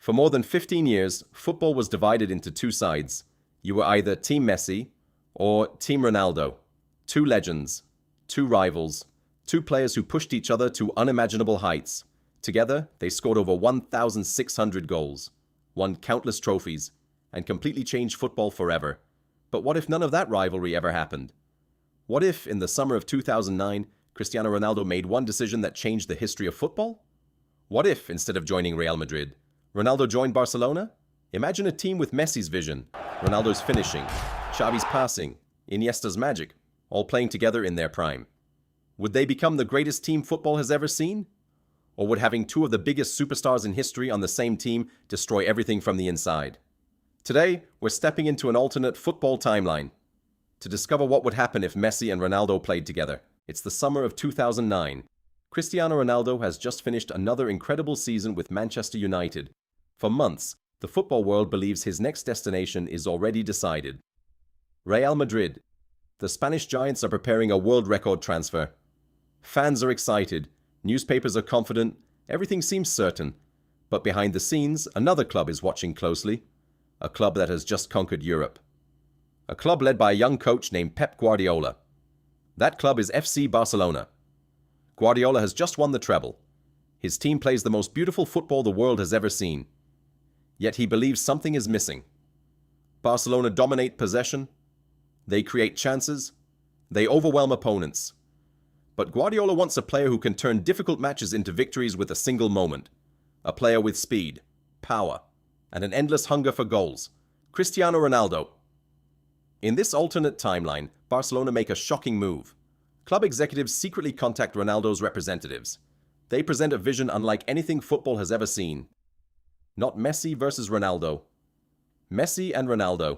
For more than 15 years, football was divided into two sides. You were either Team Messi or Team Ronaldo. Two legends, two rivals, two players who pushed each other to unimaginable heights. Together, they scored over 1,600 goals, won countless trophies, and completely changed football forever. But what if none of that rivalry ever happened? What if, in the summer of 2009, Cristiano Ronaldo made one decision that changed the history of football? What if, instead of joining Real Madrid, Ronaldo joined Barcelona? Imagine a team with Messi's vision, Ronaldo's finishing, Xavi's passing, Iniesta's magic, all playing together in their prime. Would they become the greatest team football has ever seen? Or would having two of the biggest superstars in history on the same team destroy everything from the inside? Today, we're stepping into an alternate football timeline to discover what would happen if Messi and Ronaldo played together. It's the summer of 2009. Cristiano Ronaldo has just finished another incredible season with Manchester United. For months, the football world believes his next destination is already decided. Real Madrid. The Spanish giants are preparing a world record transfer. Fans are excited, newspapers are confident, everything seems certain. But behind the scenes, another club is watching closely. A club that has just conquered Europe. A club led by a young coach named Pep Guardiola. That club is FC Barcelona. Guardiola has just won the treble. His team plays the most beautiful football the world has ever seen. Yet he believes something is missing. Barcelona dominate possession. They create chances. They overwhelm opponents. But Guardiola wants a player who can turn difficult matches into victories with a single moment. A player with speed, power, and an endless hunger for goals. Cristiano Ronaldo. In this alternate timeline, Barcelona make a shocking move. Club executives secretly contact Ronaldo's representatives. They present a vision unlike anything football has ever seen. Not Messi versus Ronaldo. Messi and Ronaldo.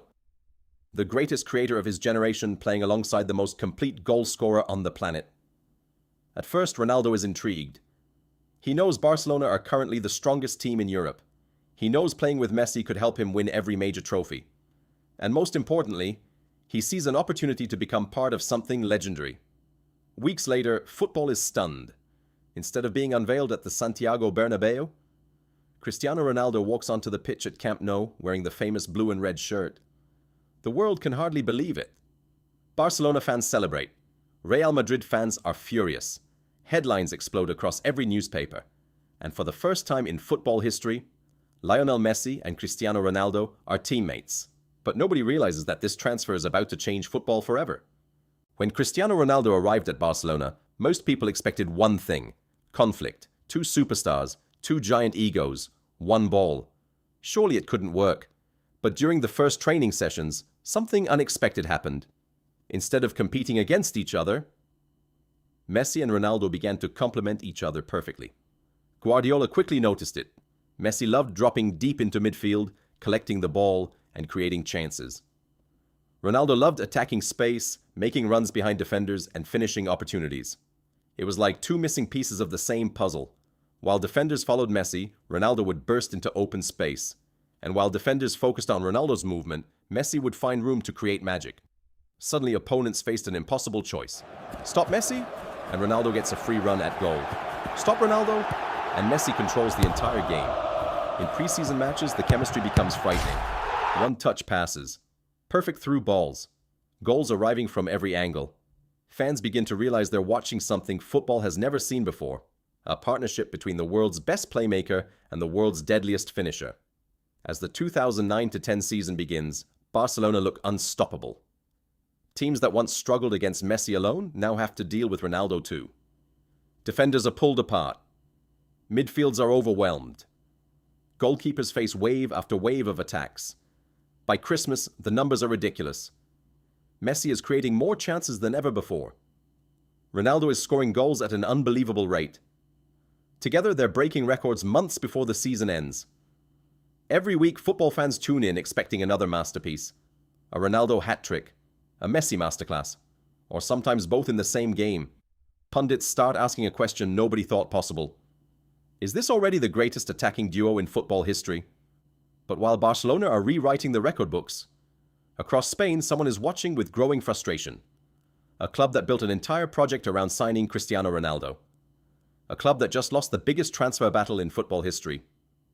The greatest creator of his generation playing alongside the most complete goal scorer on the planet. At first, Ronaldo is intrigued. He knows Barcelona are currently the strongest team in Europe. He knows playing with Messi could help him win every major trophy. And most importantly, he sees an opportunity to become part of something legendary. Weeks later, football is stunned. Instead of being unveiled at the Santiago Bernabeu, Cristiano Ronaldo walks onto the pitch at Camp Nou wearing the famous blue and red shirt. The world can hardly believe it. Barcelona fans celebrate. Real Madrid fans are furious. Headlines explode across every newspaper. And for the first time in football history, Lionel Messi and Cristiano Ronaldo are teammates. But nobody realizes that this transfer is about to change football forever. When Cristiano Ronaldo arrived at Barcelona, most people expected one thing: conflict, two superstars, two giant egos, one ball. Surely it couldn't work. But during the first training sessions, something unexpected happened. Instead of competing against each other, Messi and Ronaldo began to complement each other perfectly. Guardiola quickly noticed it. Messi loved dropping deep into midfield, collecting the ball, and creating chances. Ronaldo loved attacking space, making runs behind defenders, and finishing opportunities. It was like two missing pieces of the same puzzle. While defenders followed Messi, Ronaldo would burst into open space. And while defenders focused on Ronaldo's movement, Messi would find room to create magic. Suddenly, opponents faced an impossible choice. Stop Messi, and Ronaldo gets a free run at goal. Stop Ronaldo, and Messi controls the entire game. In preseason matches, the chemistry becomes frightening. One-touch passes, perfect through balls, goals arriving from every angle. Fans begin to realize they're watching something football has never seen before. A partnership between the world's best playmaker and the world's deadliest finisher. As the 2009-10 season begins, Barcelona look unstoppable. Teams that once struggled against Messi alone now have to deal with Ronaldo too. Defenders are pulled apart. Midfields are overwhelmed. Goalkeepers face wave after wave of attacks. By Christmas, the numbers are ridiculous. Messi is creating more chances than ever before. Ronaldo is scoring goals at an unbelievable rate. Together, they're breaking records months before the season ends. Every week, football fans tune in expecting another masterpiece. A Ronaldo hat-trick, a Messi masterclass, or sometimes both in the same game. Pundits start asking a question nobody thought possible. Is this already the greatest attacking duo in football history? But while Barcelona are rewriting the record books, across Spain, someone is watching with growing frustration. A club that built an entire project around signing Cristiano Ronaldo. A club that just lost the biggest transfer battle in football history.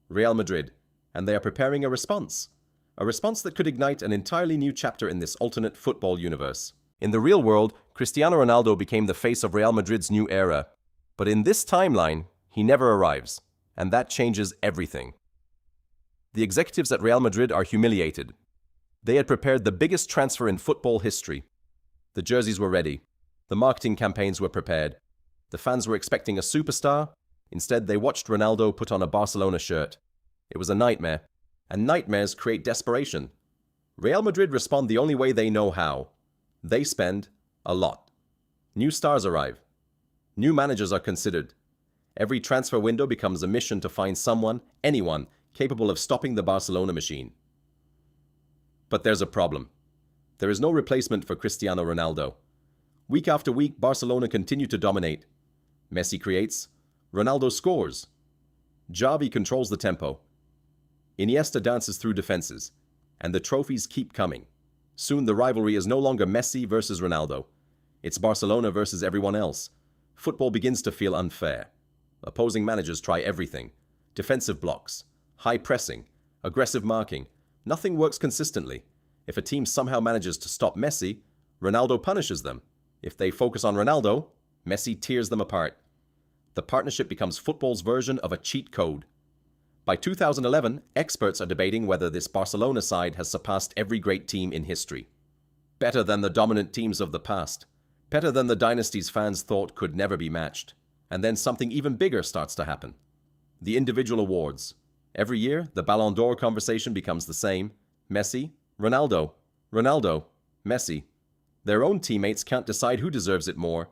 Real Madrid. and they are preparing a response. A response that could ignite an entirely new chapter in this alternate football universe. In the real world, Cristiano Ronaldo became the face of Real Madrid's new era. But in this timeline, he never arrives, and that changes everything. The executives at Real Madrid are humiliated. They had prepared the biggest transfer in football history. The jerseys were ready. The marketing campaigns were prepared. The fans were expecting a superstar. Instead, they watched Ronaldo put on a Barcelona shirt. It was a nightmare, and nightmares create desperation. Real Madrid respond the only way they know how. They spend a lot. New stars arrive. New managers are considered. Every transfer window becomes a mission to find someone, anyone, capable of stopping the Barcelona machine. But there's a problem. There is no replacement for Cristiano Ronaldo. Week after week, Barcelona continue to dominate. Messi creates. Ronaldo scores. Xavi controls the tempo. Iniesta dances through defenses. And the trophies keep coming. Soon the rivalry is no longer Messi versus Ronaldo. It's Barcelona versus everyone else. Football begins to feel unfair. Opposing managers try everything. Defensive blocks, high pressing, aggressive marking. Nothing works consistently. If a team somehow manages to stop Messi, Ronaldo punishes them. If they focus on Ronaldo, Messi tears them apart. The partnership becomes football's version of a cheat code. By 2011, experts are debating whether this Barcelona side has surpassed every great team in history. Better than the dominant teams of the past. Better than the dynasties fans thought could never be matched. And then something even bigger starts to happen. The individual awards. Every year, the Ballon d'Or conversation becomes the same. Messi, Ronaldo, Ronaldo, Messi. Their own teammates can't decide who deserves it more.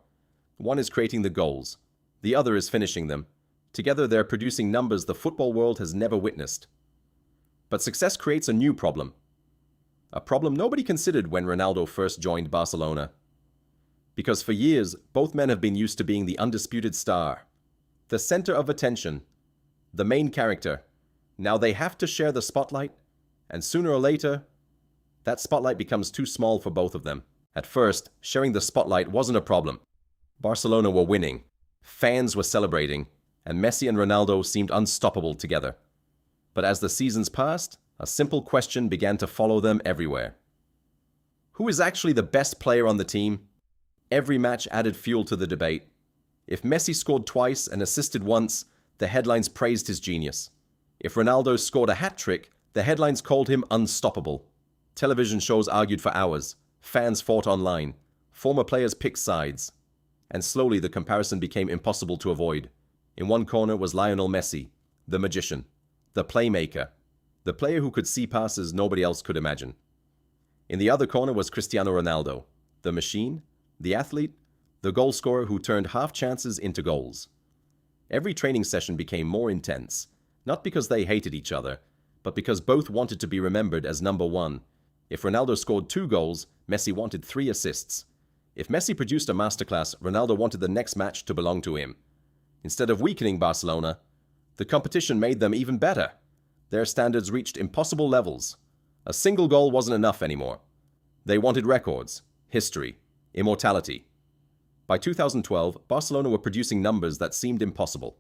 One is creating the goals. The other is finishing them. Together, they're producing numbers the football world has never witnessed. But success creates a new problem. A problem nobody considered when Ronaldo first joined Barcelona. Because for years, both men have been used to being the undisputed star, the center of attention, the main character. Now they have to share the spotlight, and sooner or later, that spotlight becomes too small for both of them. At first, sharing the spotlight wasn't a problem. Barcelona were winning, fans were celebrating, and Messi and Ronaldo seemed unstoppable together. But as the seasons passed, a simple question began to follow them everywhere. Who is actually the best player on the team? Every match added fuel to the debate. If Messi scored twice and assisted once, the headlines praised his genius. If Ronaldo scored a hat-trick, the headlines called him unstoppable. Television shows argued for hours. Fans fought online. Former players picked sides. And slowly the comparison became impossible to avoid. In one corner was Lionel Messi, the magician, the playmaker, the player who could see passes nobody else could imagine. In the other corner was Cristiano Ronaldo, the machine, the athlete, the goal scorer who turned half chances into goals. Every training session became more intense, not because they hated each other, but because both wanted to be remembered as number one. If Ronaldo scored 2 goals, Messi wanted 3 assists. If Messi produced a masterclass, Ronaldo wanted the next match to belong to him. Instead of weakening Barcelona, the competition made them even better. Their standards reached impossible levels. A single goal wasn't enough anymore. They wanted records, history, immortality. By 2012, Barcelona were producing numbers that seemed impossible.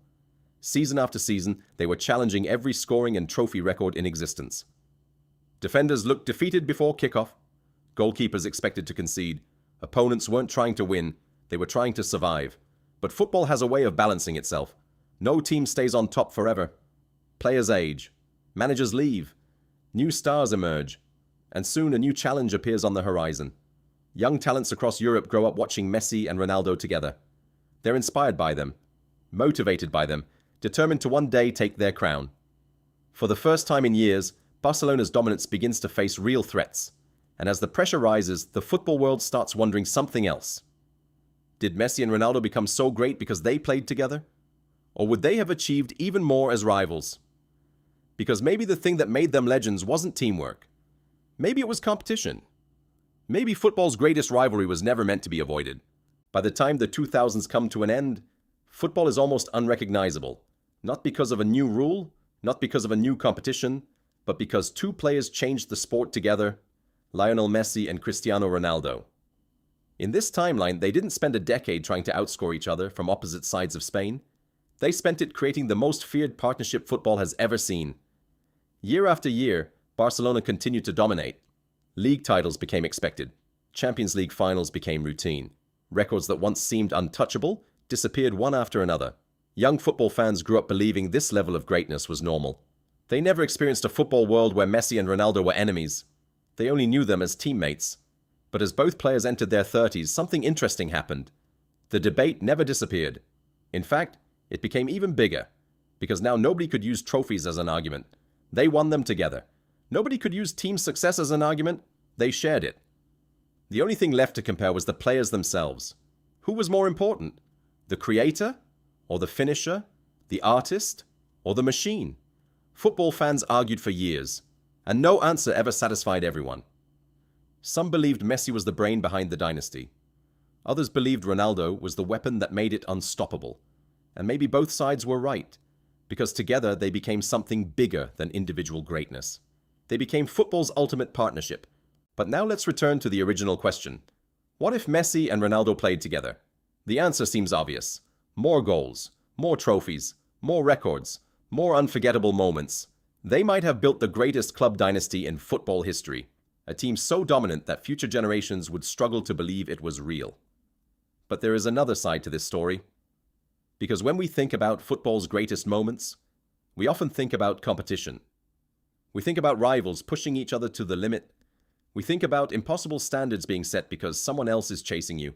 Season after season, they were challenging every scoring and trophy record in existence. Defenders looked defeated before kickoff. Goalkeepers expected to concede. Opponents weren't trying to win, they were trying to survive. But football has a way of balancing itself. No team stays on top forever. Players age. Managers leave. New stars emerge. And soon a new challenge appears on the horizon. Young talents across Europe grow up watching Messi and Ronaldo together. They're inspired by them, motivated by them, determined to one day take their crown. For the first time in years, Barcelona's dominance begins to face real threats. And as the pressure rises, the football world starts wondering something else. Did Messi and Ronaldo become so great because they played together? Or would they have achieved even more as rivals? Because maybe the thing that made them legends wasn't teamwork. Maybe it was competition. Maybe football's greatest rivalry was never meant to be avoided. By the time the 2000s come to an end, football is almost unrecognizable. Not because of a new rule, not because of a new competition, but because 2 players changed the sport together, Lionel Messi and Cristiano Ronaldo. In this timeline, they didn't spend a decade trying to outscore each other from opposite sides of Spain. They spent it creating the most feared partnership football has ever seen. Year after year, Barcelona continued to dominate. League titles became expected. Champions League finals became routine. Records that once seemed untouchable disappeared one after another. Young football fans grew up believing this level of greatness was normal. They never experienced a football world where Messi and Ronaldo were enemies. They only knew them as teammates. But as both players entered their 30s, something interesting happened. The debate never disappeared. In fact, it became even bigger, because now nobody could use trophies as an argument. They won them together. Nobody could use team success as an argument. They shared it. The only thing left to compare was the players themselves. Who was more important? The creator, or the finisher, the artist, or the machine? Football fans argued for years, and no answer ever satisfied everyone. Some believed Messi was the brain behind the dynasty. Others believed Ronaldo was the weapon that made it unstoppable. And maybe both sides were right, because together they became something bigger than individual greatness. They became football's ultimate partnership. But now let's return to the original question. What if Messi and Ronaldo played together? The answer seems obvious. More goals, more trophies, more records, more unforgettable moments. They might have built the greatest club dynasty in football history, a team so dominant that future generations would struggle to believe it was real. But there is another side to this story. Because when we think about football's greatest moments, we often think about competition. We think about rivals pushing each other to the limit. We think about impossible standards being set because someone else is chasing you.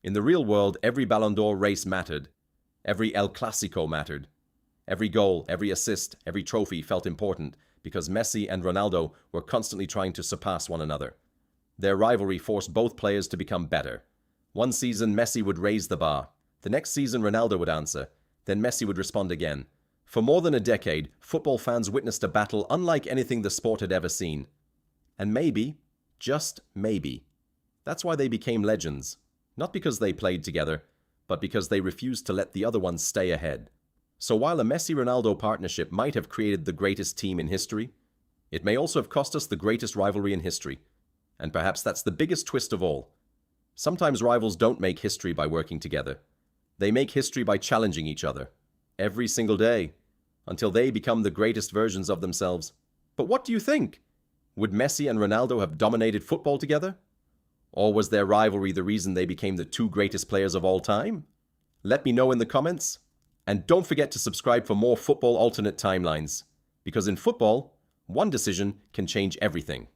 In the real world, every Ballon d'Or race mattered. Every El Clasico mattered. Every goal, every assist, every trophy felt important because Messi and Ronaldo were constantly trying to surpass one another. Their rivalry forced both players to become better. One season, Messi would raise the bar. The next season, Ronaldo would answer. Then Messi would respond again. For more than a decade, football fans witnessed a battle unlike anything the sport had ever seen. And maybe, just maybe, that's why they became legends. Not because they played together, but because they refused to let the other one stay ahead. So while a Messi-Ronaldo partnership might have created the greatest team in history, it may also have cost us the greatest rivalry in history. And perhaps that's the biggest twist of all. Sometimes rivals don't make history by working together. They make history by challenging each other, every single day, until they become the greatest versions of themselves. But what do you think? Would Messi and Ronaldo have dominated football together? Or was their rivalry the reason they became the two greatest players of all time? Let me know in the comments. And don't forget to subscribe for more football alternate timelines. Because in football, one decision can change everything.